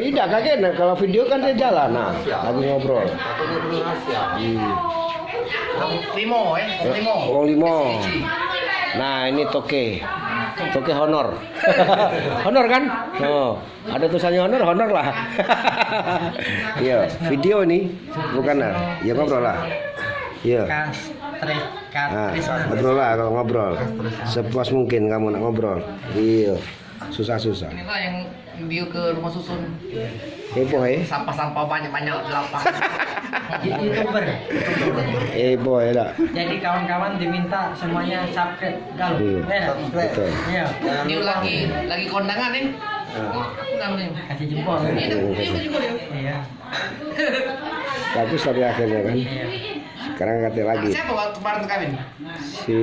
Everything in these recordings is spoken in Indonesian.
Tidak kaget, nah, kalau video kan dia jalan, nah lagi ngobrol. Limo, Wong limo. Nah ini toke honor. Honor kan? Oh, ada tulisannya honor lah. Iya, video ini bukan lah. Ya ngobrol lah. Iya. Ngobrol lah kalau ngobrol. Sepuas mungkin kamu nak ngobrol. Iya. Susah-susah. Inilah yang view ke rumah susun. Heboh Sampah-sampah banyak-banyak di lapang. YouTuber. Heboh ya dak. Jadi kawan-kawan diminta semuanya subscribe galau. Iya. Betul. Iya. Dia lagi kondangan nih. Aku nggak nih. Kasih jempol. Itu jempol ya. Iya. Bagus tapi akhirnya kan. Iya. Sekarang kata lagi Siapa waktu kemarin kawin? si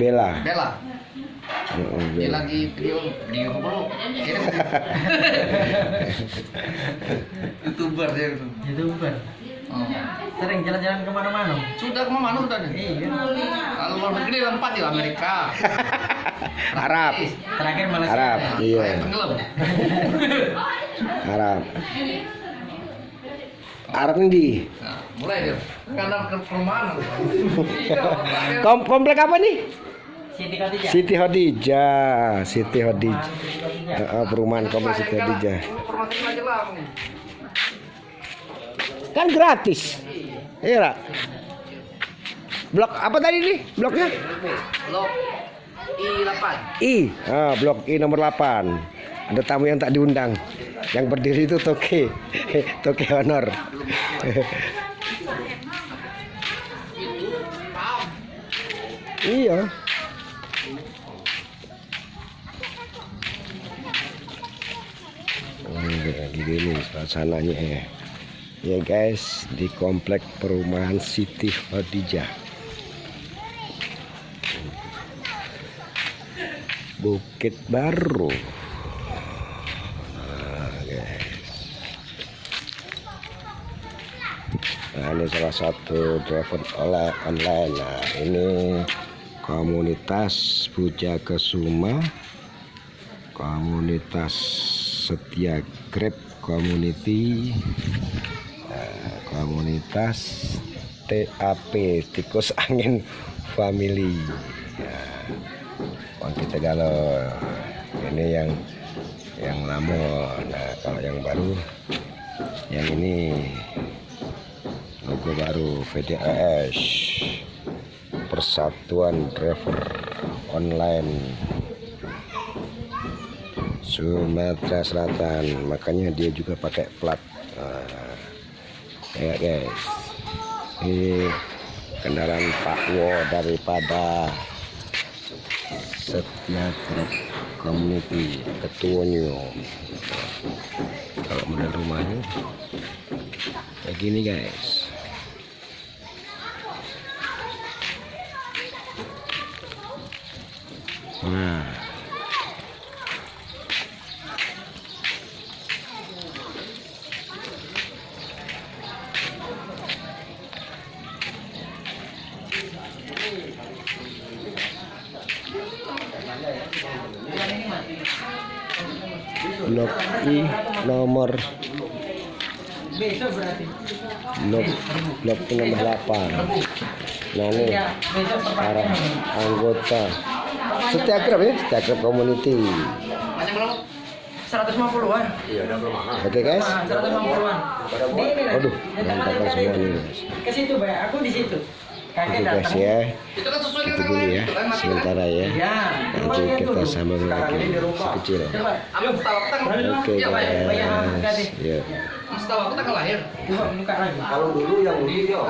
Bella. Bella. Dia Bella. lagi video apa bro? YouTuber dia itu. YouTuber. Oh. Sering jalan-jalan kemana-mana. Sudah kemana udah nih? Iya. Kalau luar negeri lompat di Amerika. Arab. Terakhir Malaysia. Arab. Iya. Saya tenggelam. Arab. Arab ini. Nah, mulai dia. Karena ke perumahan. Komplek apa nih? Siti Khadijah. Siti Khadijah. Siti Khadijah. Perumahan komplek Siti Khadijah. Perumahan aja lah. Kan gratis. Iya lah. Blok apa tadi nih? Bloknya? Blok I8. I. Blok I nomor 8. Ada tamu yang tak diundang. Yang berdiri itu Toke. Toke honor. Iya. Gini suasananya ya. Ya guys, di komplek perumahan Siti Khadijah. Bukit Baru. Nah, guys. Nah, ini salah satu driver online. Nah, ini komunitas Puja Kesuma, komunitas Setia Grab Community, komunitas TAP Tikus Angin Family. Nah, kita galau ini yang lama. Nah, kalau yang baru, yang ini logo baru VDAS, Persatuan Driver Online Sumatera Selatan. Makanya dia juga pakai plat. Ya guys, ini kendaraan Pak Wo daripada Setia Grab Community, ketuanya. Kalau model rumahnya kayak gini guys. Nah, blok I nomor Besok berarti. blok nomor 8. Nah ini para anggota Setia Grab ya, Setia Grab Community. Banyak berapa? 150-an. Oke guys. 150-an. Waduh, berantakan semua nih guys. Ke situ, Bay. Aku di situ. Oke Kakek guys datang. ya, Itu kan sesuai itu dengan dulu ya itu kan, masih sementara ya. Ya. Nanti kita sambung lagi sekecil. Coba. Ambil setahu aku tanggal. Oke Iya, Pak, ya. guys, ya. Setahu aku tanggal lahir. Coba buka lagi. Kalau dulu yang video